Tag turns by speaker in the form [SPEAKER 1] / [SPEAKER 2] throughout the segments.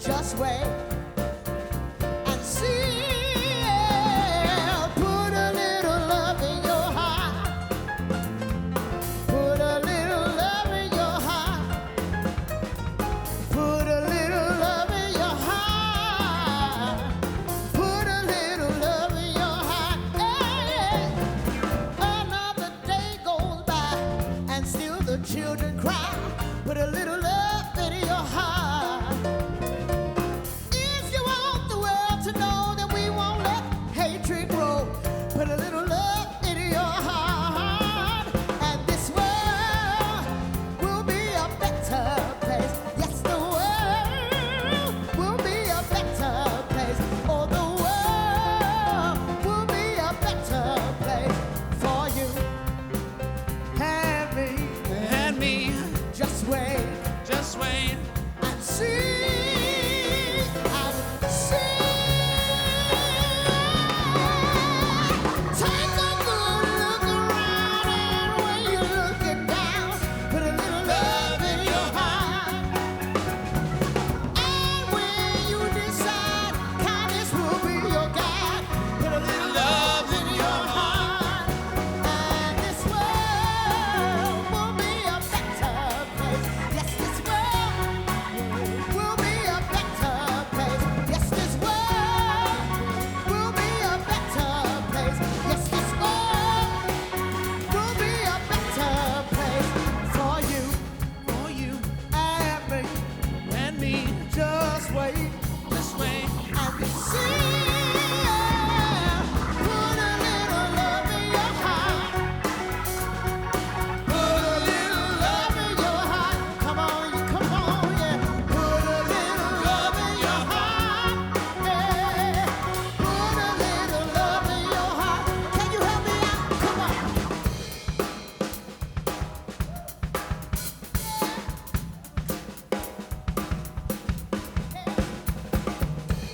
[SPEAKER 1] Just wait and see. Yeah. Put a little love in your heart. Put a little love in your heart. Put a little love in your heart. Put a little love in your heart. Yeah, yeah. Another day goes by and still the children cry. Put a little love in your heart. If you want the world to know that we won't let hatred grow, put a little love in your heart. And this world will be a better place. Yes, the world will be a better place. Oh, the world will be a better place for you and me.
[SPEAKER 2] And me,
[SPEAKER 1] Just wait
[SPEAKER 2] just wait.
[SPEAKER 1] and see. And see. Take a good look around, and when you're looking down, put a little love in your heart. And when you decide kindness will be your guide, put a little love in your heart. And this world will be a better place. Yes, this world will be a better place. Yes, this world will be a better place. Yes, this world will be a better place for you and me.
[SPEAKER 2] And me,
[SPEAKER 1] Just wait
[SPEAKER 2] just wait.
[SPEAKER 1] and see. Put a little love in your heart. Put a little love in your heart. Come on, yeah. Put a little love in your heart. Yeah. Put a little love in your heart. Can you help me out? Come on.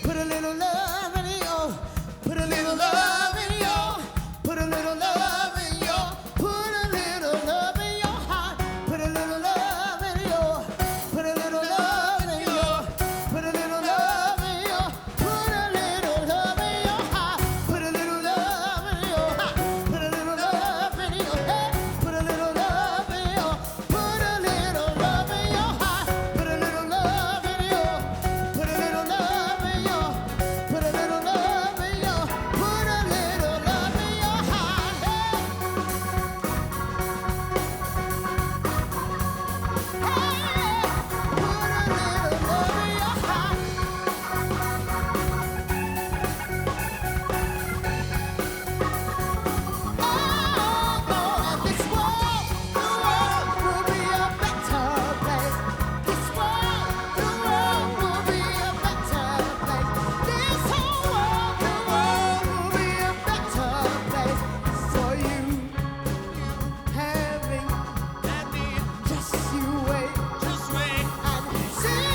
[SPEAKER 1] Put a little love in your, put a little love in your, put a little love in your, put a little love in your heart. Put a little love in your, put a little love in your, put a little love in your, put a little love in your heart. Put a little love in your heart. Put a little love in your head. Put a little love in your, put a little love in your heart. Put a little love in your, put a little love in your, put a little love in your, put a little love in your heart. Hey. Hey. Put a little love in your heart. Oh, and this world, the world will be a better place. This world, the world will be a better place. This whole world, the world will be a better place for you and me.
[SPEAKER 2] And me,
[SPEAKER 1] Just you wait
[SPEAKER 2] just wait.
[SPEAKER 1] and see.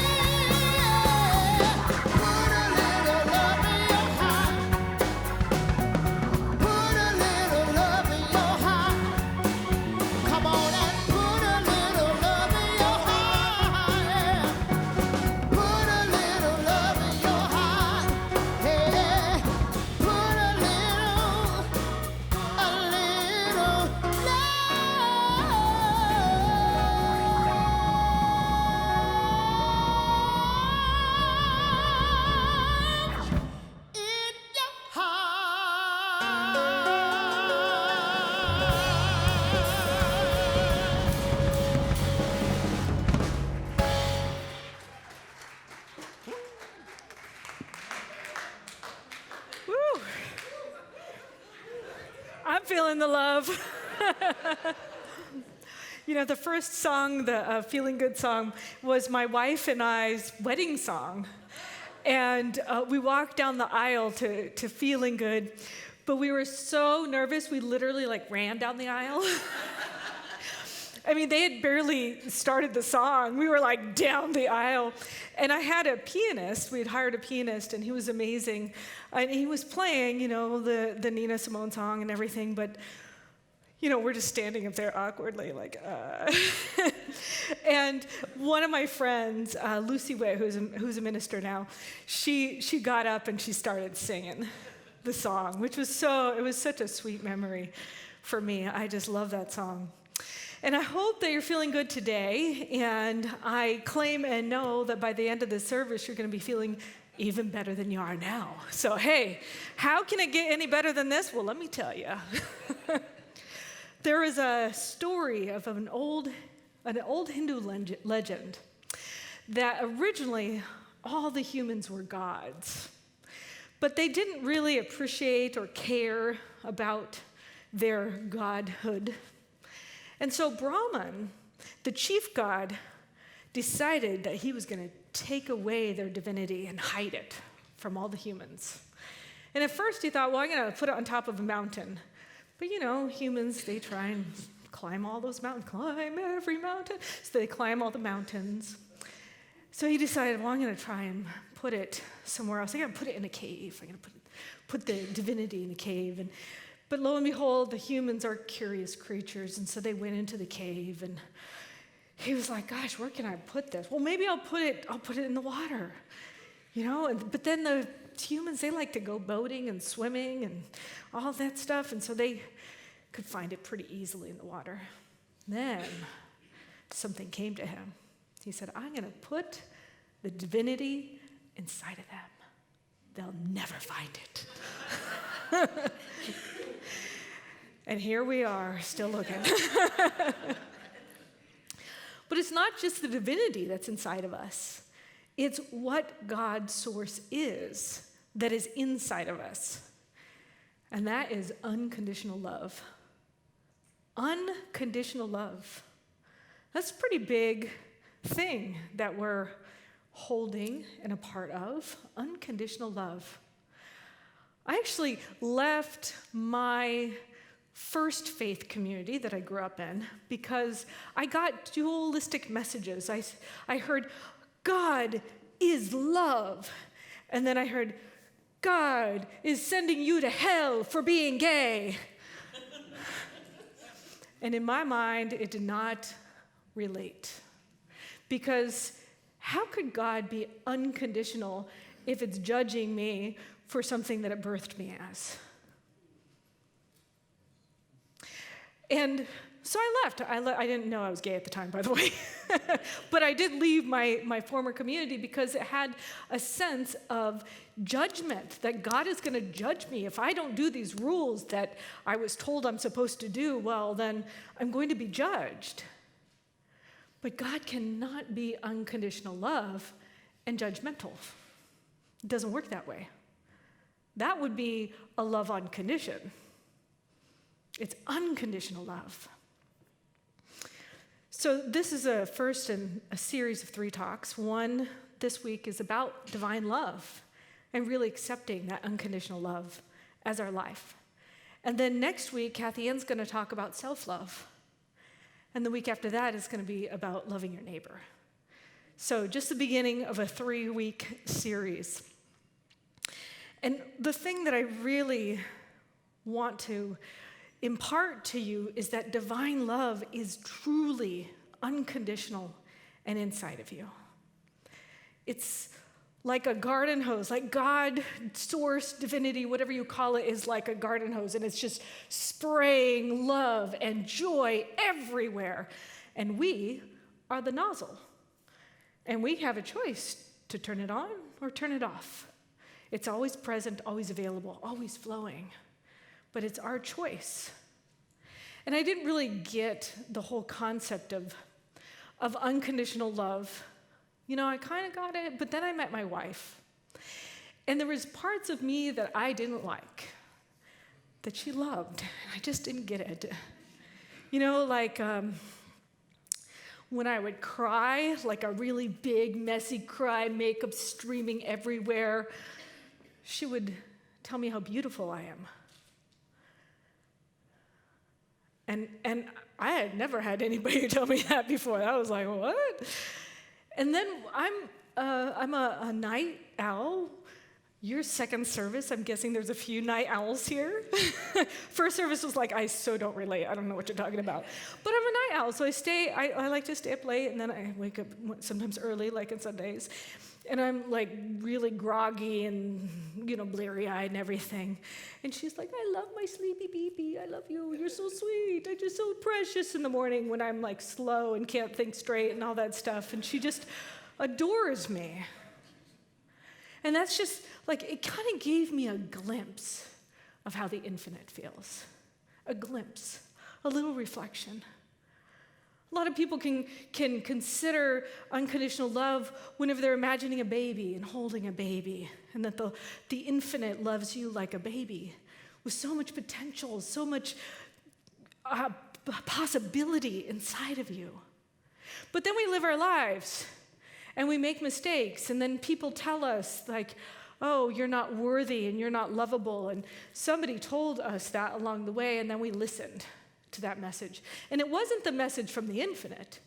[SPEAKER 1] Put a little love in your heart. Put a little love in your heart. Come on and put a little love in your heart. Yeah. Put a little love in your heart. Yeah. Put a little love in your
[SPEAKER 3] Woo. I'm feeling the love. You know, the first song, the Feeling Good song, was my wife and I's wedding song. And we walked down the aisle to Feeling Good, but we were so nervous, we literally ran down the aisle. I mean, they had barely started the song. We were down the aisle. And I had a pianist. We had hired a pianist, and he was amazing. And he was playing, the Nina Simone song and everything, but we're just standing up there awkwardly, like, And one of my friends, Lucy Way, who's a minister now, she got up and she started singing the song, which was such a sweet memory for me. I just love that song. And I hope that you're feeling good today, and I claim and know that by the end of this service, you're going to be feeling even better than you are now. So, hey, how can it get any better than this? Well, let me tell you. There is a story of an old Hindu legend that originally all the humans were gods, but they didn't really appreciate or care about their godhood. And so Brahman, the chief god, decided that he was going to take away their divinity and hide it from all the humans. And at first he thought, well, I'm going to put it on top of a mountain. But humans, they try and climb all those mountains, climb every mountain. So they climb all the mountains. So he decided, well, I'm going to try and put it somewhere else. I'm going to put it in a cave. I'm going to put the divinity in a cave. But lo and behold, the humans are curious creatures, and so they went into the cave, and he was like, gosh, where can I put this? Well, maybe I'll put it in the water, but then the humans, they like to go boating and swimming and all that stuff, and so they could find it pretty easily in the water. Then something came to him. He said, I'm going to put the divinity inside of them. They'll never find it. And here we are, still looking. But it's not just the divinity that's inside of us. It's what God's source is that is inside of us. And that is unconditional love. Unconditional love. That's a pretty big thing that we're holding and a part of. Unconditional love. I actually left my first faith community that I grew up in because I got dualistic messages. I heard, God is love. And then I heard, God is sending you to hell for being gay. And in my mind, it did not relate. Because how could God be unconditional if it's judging me for something that it birthed me as? And so I left. I didn't know I was gay at the time, by the way. But I did leave my former community because it had a sense of judgment, that God is going to judge me. If I don't do these rules that I was told I'm supposed to do, well, then I'm going to be judged. But God cannot be unconditional love and judgmental. It doesn't work that way. That would be a love on condition. It's unconditional love. So this is a first in a series of 3 talks. One this week is about divine love and really accepting that unconditional love as our life. And then next week, Kathy Ann's going to talk about self-love. And the week after that is going to be about loving your neighbor. So just the beginning of a 3-week series. And the thing that I really want to impart to you is that divine love is truly unconditional and inside of you. It's like a garden hose, like God, source, divinity, whatever you call it, is like a garden hose, and it's just spraying love and joy everywhere. And we are the nozzle. And we have a choice to turn it on or turn it off. It's always present, always available, always flowing. But it's our choice. And I didn't really get the whole concept of unconditional love. I kind of got it, but then I met my wife. And there was parts of me that I didn't like, that she loved. I just didn't get it. When I would cry, like a really big, messy cry, makeup streaming everywhere, she would tell me how beautiful I am. And I had never had anybody tell me that before. I was like, what? And then I'm a night owl. Your second service, I'm guessing there's a few night owls here. First service was like, I so don't relate. I don't know what you're talking about. But I'm a night owl, so I like to stay up late, and then I wake up sometimes early, like on Sundays. And I'm like really groggy and, bleary-eyed and everything. And she's like, I love my sleepy beepy. I love you. You're so sweet. I'm just so precious in the morning when I'm like slow and can't think straight and all that stuff. And she just adores me. And that's just like, it kind of gave me a glimpse of how the infinite feels. A glimpse, a little reflection. A lot of people can consider unconditional love whenever they're imagining a baby and holding a baby, and that the infinite loves you like a baby with so much potential, so much possibility inside of you. But then we live our lives, and we make mistakes, and then people tell us, like, oh, you're not worthy, and you're not lovable, and somebody told us that along the way, and then we listened to that message. And it wasn't the message from the infinite.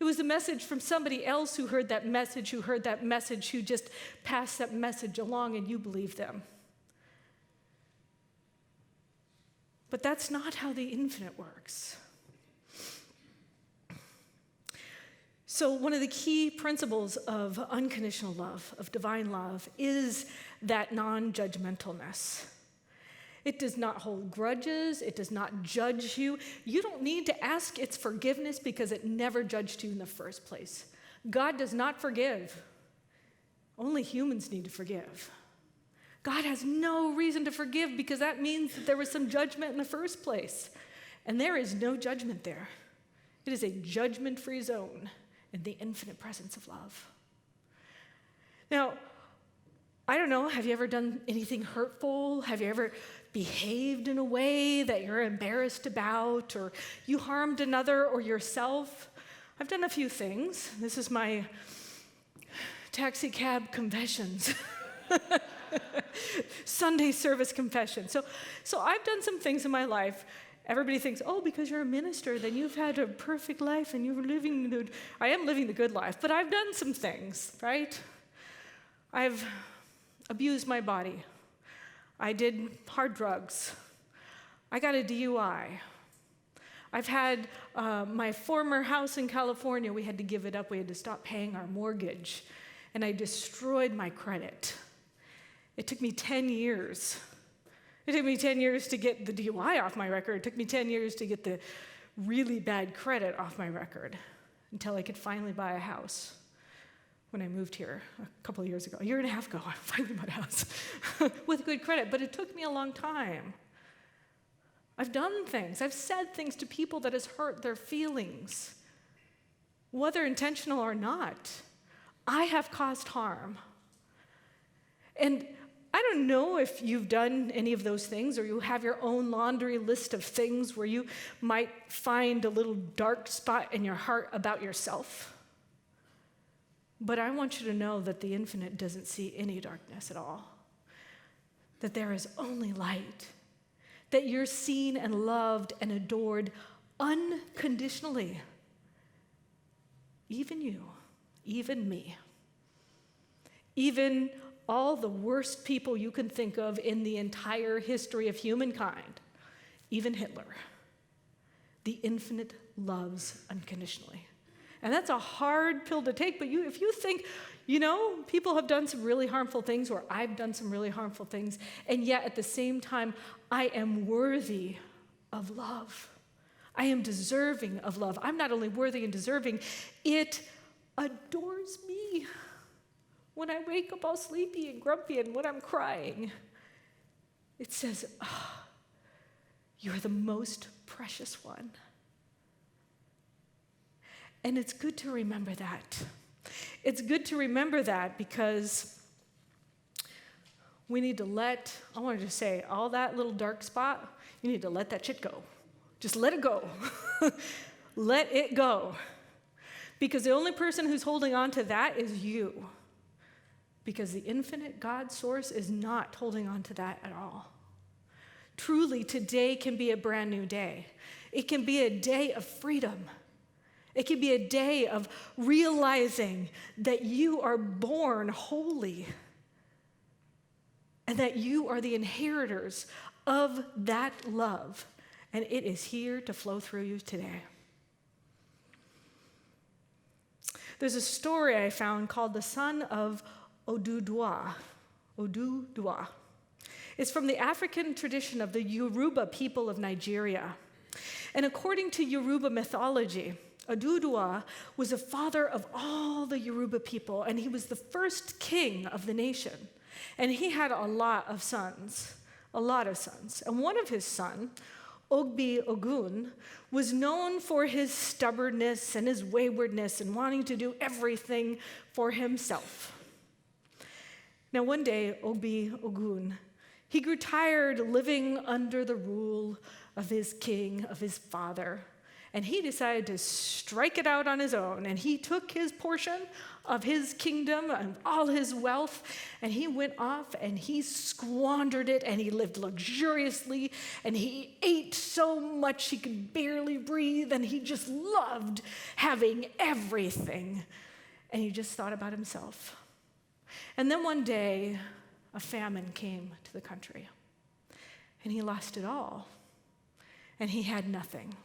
[SPEAKER 3] It was the message from somebody else who heard that message, who just passed that message along, and you believed them. But that's not how the infinite works. So one of the key principles of unconditional love, of divine love, is that non-judgmentalness. It does not hold grudges. It does not judge you. You don't need to ask its forgiveness because it never judged you in the first place. God does not forgive. Only humans need to forgive. God has no reason to forgive because that means that there was some judgment in the first place. And there is no judgment there. It is a judgment-free zone in the infinite presence of love. Now, I don't know, have you ever done anything hurtful? Have you ever behaved in a way that you're embarrassed about, or you harmed another or yourself? I've done a few things. This is my taxi cab confessions. Sunday service confession. So I've done some things in my life. Everybody thinks, oh, because you're a minister, then you've had a perfect life and you're living I am living the good life, but I've done some things, right? I've abused my body. I did hard drugs. I got a DUI. I've had my former house in California, we had to give it up. We had to stop paying our mortgage, and I destroyed my credit. It took me 10 years. It took me 10 years to get the DUI off my record. It took me 10 years to get the really bad credit off my record until I could finally buy a house. When I moved here a couple of years ago, a year and a half ago, I finally bought a house with good credit, but it took me a long time. I've done things. I've said things to people that has hurt their feelings, whether intentional or not. I have caused harm. And I don't know if you've done any of those things, or you have your own laundry list of things where you might find a little dark spot in your heart about yourself. But I want you to know that the infinite doesn't see any darkness at all, that there is only light, that you're seen and loved and adored unconditionally. Even you, even me, even all the worst people you can think of in the entire history of humankind, even Hitler. The infinite loves unconditionally. And that's a hard pill to take, but if you think, people have done some really harmful things, or I've done some really harmful things, and yet at the same time, I am worthy of love. I am deserving of love. I'm not only worthy and deserving, it adores me. When I wake up all sleepy and grumpy and when I'm crying, it says, you're the most precious one. And it's good to remember that. It's good to remember that because we need to I wanted to say, all that little dark spot, you need to let that shit go. Just let it go. Let it go. Because the only person who's holding on to that is you. Because the infinite God source is not holding on to that at all. Truly, today can be a brand new day. It can be a day of freedom. It can be a day of realizing that you are born holy. and that you are the inheritors of that love, and it is here to flow through you today. There's a story I found called The Son of Oduduwa. Oduduwa. It's from the African tradition of the Yoruba people of Nigeria. And according to Yoruba mythology, Oduduwa was a father of all the Yoruba people, and he was the first king of the nation. And he had a lot of sons. And one of his sons, Ogbi Ogun, was known for his stubbornness and his waywardness and wanting to do everything for himself. Now, one day, Ogbi Ogun, he grew tired living under the rule of his king, of his father, and he decided to strike it out on his own. And he took his portion of his kingdom and all his wealth, and he went off and he squandered it, and he lived luxuriously, and he ate so much he could barely breathe, and he just loved having everything. And he just thought about himself. And then one day, a famine came to the country, and he lost it all, and he had nothing.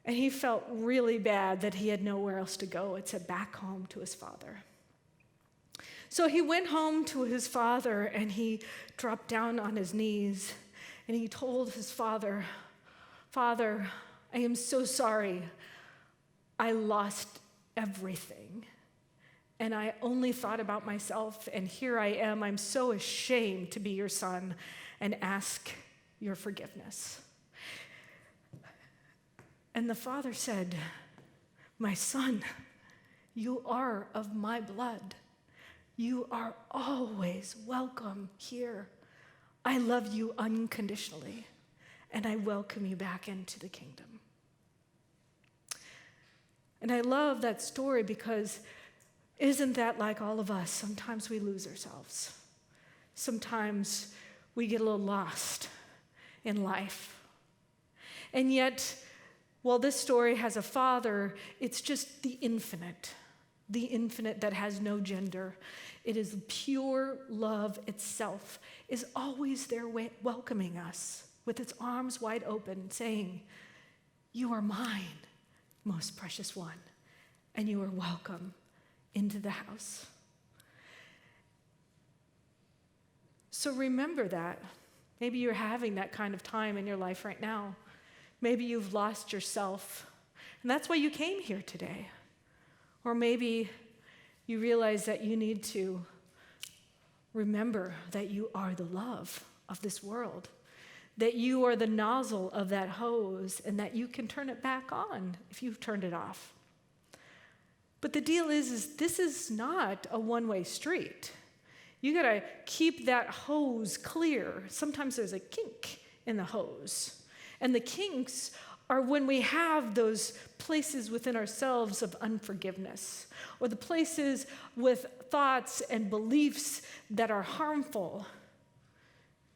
[SPEAKER 3] And he felt really bad that he had nowhere else to go except back home to his father. So he went home to his father, and he dropped down on his knees, and he told his father, "Father, I am so sorry. I lost everything, and I only thought about myself, and here I am. I'm so ashamed to be your son and ask your forgiveness." And the father said, "My son, you are of my blood. You are always welcome here. I love you unconditionally, and I welcome you back into the kingdom." And I love that story because isn't that like all of us? Sometimes we lose ourselves. Sometimes we get a little lost in life. And yet, while this story has a father, it's just the infinite that has no gender. It is pure love itself, is always there welcoming us with its arms wide open, saying, "You are mine, most precious one, and you are welcome into the house." So remember that. Maybe you're having that kind of time in your life right now. Maybe you've lost yourself, and that's why you came here today. Or maybe you realize that you need to remember that you are the love of this world, that you are the nozzle of that hose, and that you can turn it back on if you've turned it off. But the deal is this is not a one-way street. You gotta keep that hose clear. Sometimes there's a kink in the hose. And the kinks are when we have those places within ourselves of unforgiveness, or the places with thoughts and beliefs that are harmful,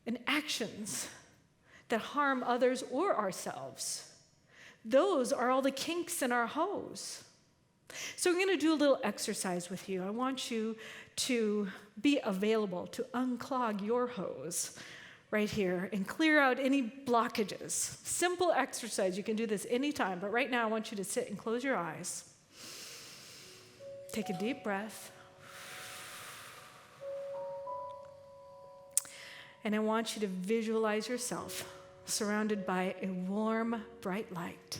[SPEAKER 3] and actions that harm others or ourselves. Those are all the kinks in our hose. So we're going to do a little exercise with you. I want you to be available to unclog your hose right here and clear out any blockages. Simple exercise. You can do this anytime, but right now I want you to sit and close your eyes. Take a deep breath. And I want you to visualize yourself surrounded by a warm, bright light.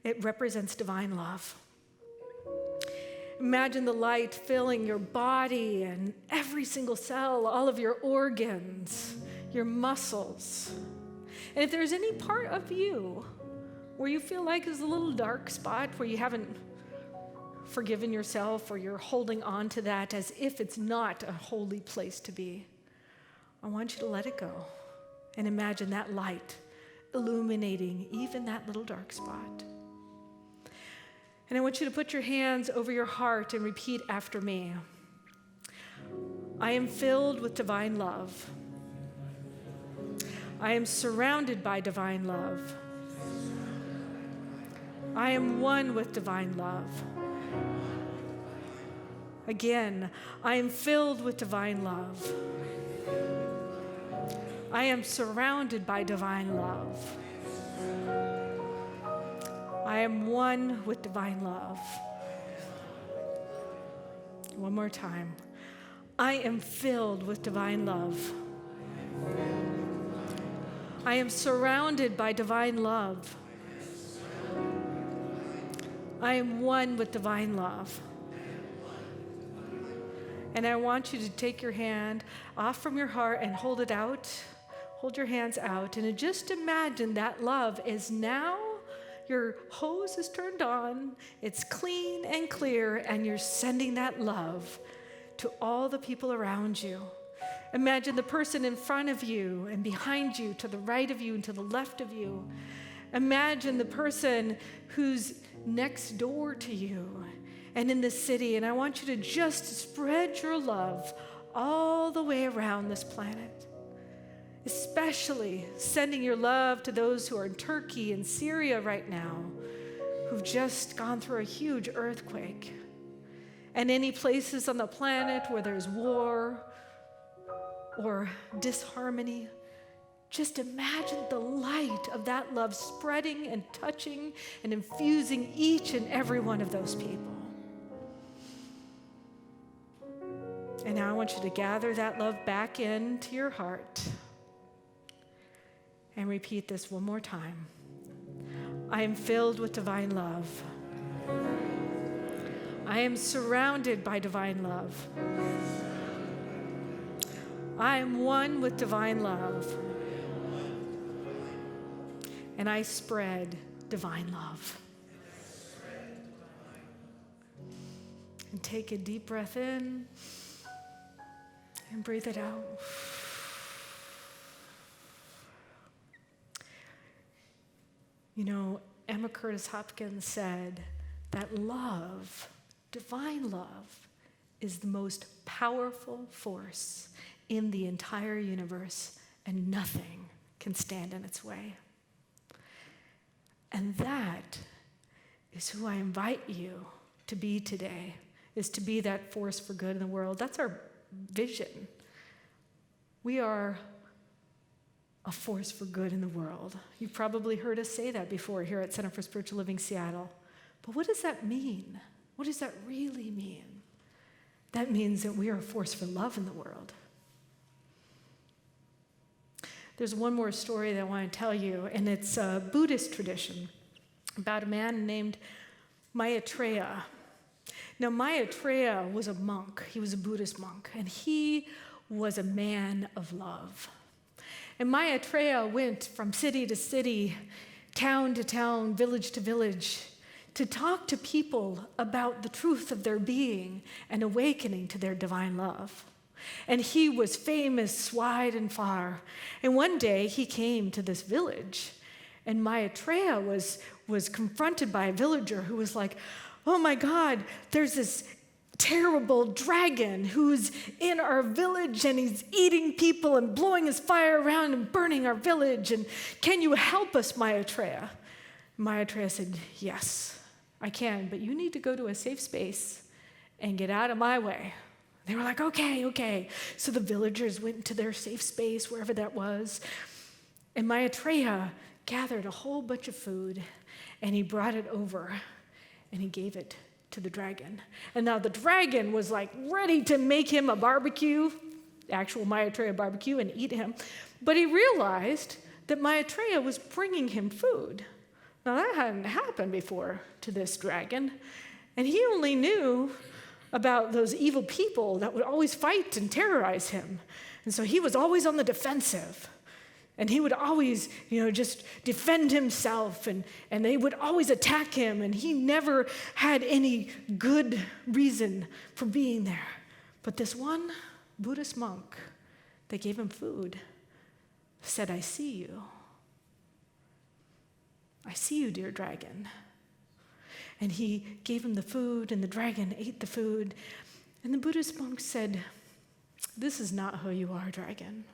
[SPEAKER 3] It represents divine love. Imagine the light filling your body and every single cell, all of your organs, your muscles. And if there's any part of you where you feel like there's a little dark spot where you haven't forgiven yourself or you're holding on to that as if it's not a holy place to be, I want you to let it go and imagine that light illuminating even that little dark spot. And I want you to put your hands over your heart and repeat after me. I am filled with divine love. I am surrounded by divine love. I am one with divine love. Again, I am filled with divine love. I am surrounded by divine love. I am one with divine love. One more time. I am filled with divine love. I am surrounded by divine love. I am one with divine love. And I want you to take your hand off from your heart and hold it out. Hold your hands out. And just imagine that love is now, your hose is turned on, it's clean and clear, and you're sending that love to all the people around you. Imagine the person in front of you and behind you, to the right of you and to the left of you. Imagine the person who's next door to you and in the city. And I want you to just spread your love all the way around this planet, especially sending your love to those who are in Turkey and Syria right now, who've just gone through a huge earthquake. And any places on the planet where there's war or disharmony, just imagine the light of that love spreading and touching and infusing each and every one of those people. And now I want you to gather that love back into your heart and repeat this one more time. I am filled with divine love. I am surrounded by divine love. I am one with divine love. And I spread divine love. And take a deep breath in and breathe it out. You know, Emma Curtis Hopkins said that love, divine love, is the most powerful force in the entire universe, and nothing can stand in its way. And that is who I invite you to be today, is to be that force for good in the world. That's our vision. We are a force for good in the world. You've probably heard us say that before here at Center for Spiritual Living Seattle. But what does that mean? What does that really mean? That means that we are a force for love in the world. There's one more story that I want to tell you, and it's a Buddhist tradition about a man named Maitreya. Now, Maitreya was a monk. He was a Buddhist monk, and he was a man of love. And Maitreya went from city to city, town to town, village to village, to talk to people about the truth of their being and awakening to their divine love. And he was famous wide and far. And one day he came to this village, and Maitreya was confronted by a villager who was like, "Oh my God, there's this terrible dragon who's in our village, and he's eating people and blowing his fire around and burning our village. And can you help us, Maitreya?" Maitreya said, "Yes, I can, but you need to go to a safe space and get out of my way." They were like, okay. So the villagers went into their safe space, wherever that was. And Maitreya gathered a whole bunch of food, and he brought it over, and he gave it to the dragon. And now the dragon was like ready to make him a barbecue, actual Maitreya barbecue, and eat him. But he realized that Maitreya was bringing him food. Now that hadn't happened before to this dragon. And he only knew about those evil people that would always fight and terrorize him. And so he was always on the defensive. And he would always, just defend himself, and they would always attack him, and he never had any good reason for being there. But this one Buddhist monk that gave him food said, "I see you. I see you, dear dragon." And he gave him the food, and the dragon ate the food. And the Buddhist monk said, "This is not who you are, dragon.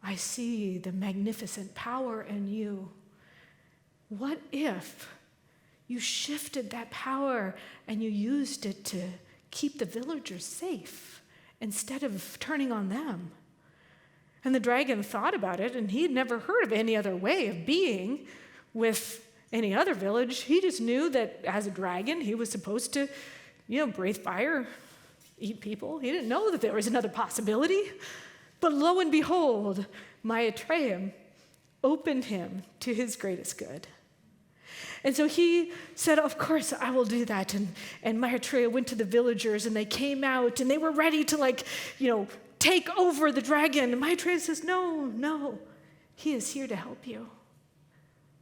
[SPEAKER 3] I see the magnificent power in you. What if you shifted that power and you used it to keep the villagers safe instead of turning on them. And the dragon thought about it, and he had never heard of any other way of being with any other village. He just knew that as a dragon, he was supposed to, breathe fire, eat people. He didn't know that there was another possibility. But lo and behold, Maitreya opened him to his greatest good. And so he said, of course, I will do that. And Maitreya went to the villagers, and they came out, and they were ready to, take over the dragon. And Maitreya says, no, he is here to help you.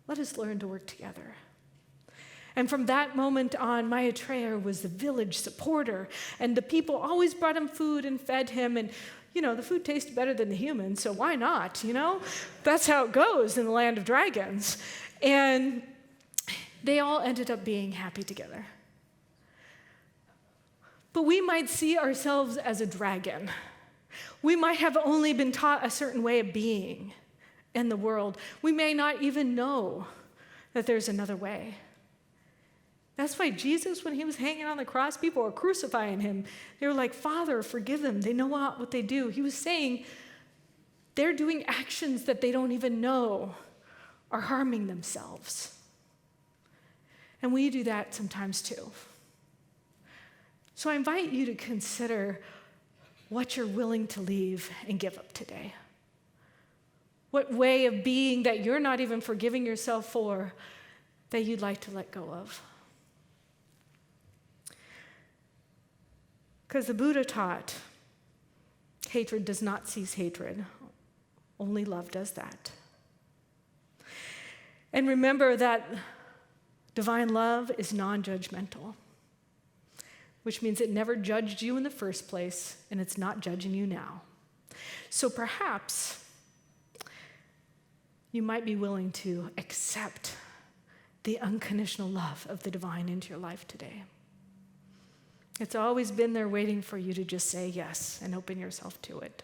[SPEAKER 3] Let us learn to work together. And from that moment on, Maitreya was the village supporter, and the people always brought him food and fed him, and the food tasted better than the humans, so why not, That's how it goes in the land of dragons. And they all ended up being happy together. But we might see ourselves as a dragon. We might have only been taught a certain way of being in the world. We may not even know that there's another way. That's why Jesus, when he was hanging on the cross, people were crucifying him. They were like, Father, forgive them. They know not what they do. He was saying they're doing actions that they don't even know are harming themselves. And we do that sometimes too. So I invite you to consider what you're willing to leave and give up today. What way of being that you're not even forgiving yourself for that you'd like to let go of. Because the Buddha taught, hatred does not cease hatred. Only love does that. And remember that divine love is non-judgmental, which means it never judged you in the first place, and it's not judging you now. So perhaps you might be willing to accept the unconditional love of the divine into your life today. It's always been there waiting for you to just say yes and open yourself to it.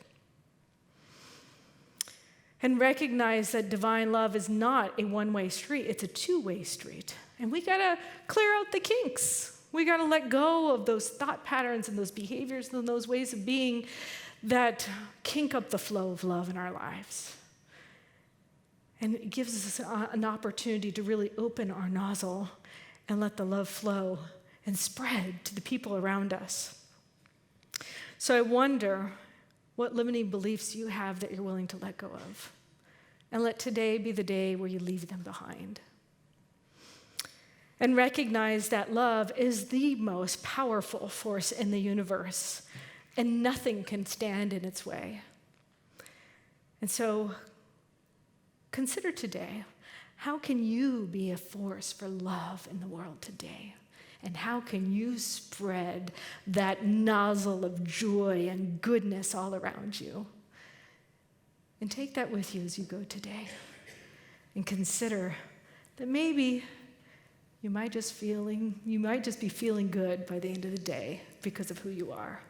[SPEAKER 3] And recognize that divine love is not a one-way street, it's a two-way street. And we gotta clear out the kinks. We gotta let go of those thought patterns and those behaviors and those ways of being that kink up the flow of love in our lives. And it gives us an opportunity to really open our nozzle and let the love flow and spread to the people around us. So I wonder what limiting beliefs you have that you're willing to let go of. And let today be the day where you leave them behind. And recognize that love is the most powerful force in the universe, and nothing can stand in its way. And so consider today, how can you be a force for love in the world today? And how can you spread that nozzle of joy and goodness all around you? And take that with you as you go today. And consider that maybe you might just be feeling good by the end of the day because of who you are.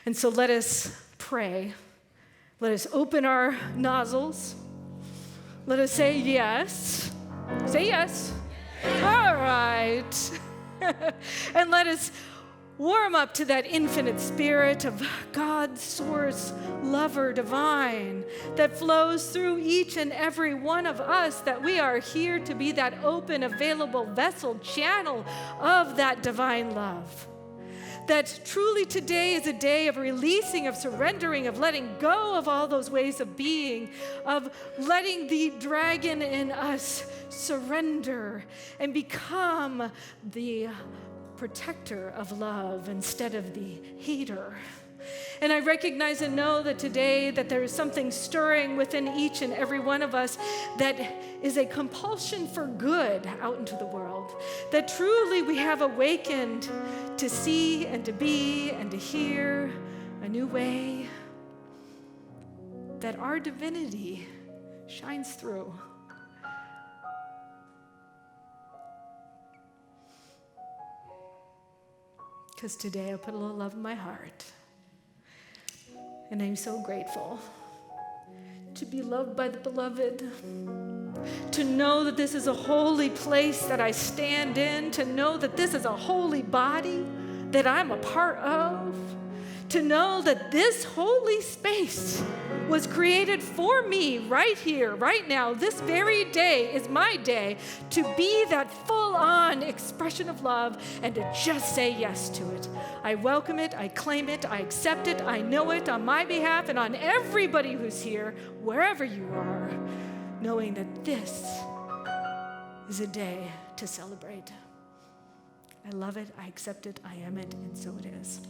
[SPEAKER 3] And so let us pray. Let us open our nozzles. Let us say yes. Say yes. All right. And let us warm up to that infinite spirit of God, source, lover, divine, that flows through each and every one of us, that we are here to be that open, available vessel, channel of that divine love. That truly today is a day of releasing, of surrendering, of letting go of all those ways of being, of letting the dragon in us surrender and become the protector of love instead of the hater. And I recognize and know that today that there is something stirring within each and every one of us that is a compulsion for good out into the world. That truly we have awakened to see and to be and to hear a new way. That our divinity shines through. Because today I put a little love in my heart. And I'm so grateful to be loved by the beloved, to know that this is a holy place that I stand in, to know that this is a holy body that I'm a part of, to know that this holy space was created for me right here, right now. This very day is my day to be that full-on expression of love and to just say yes to it. I welcome it, I claim it, I accept it, I know it on my behalf and on everybody who's here, wherever you are, knowing that this is a day to celebrate. I love it, I accept it, I am it, and so it is.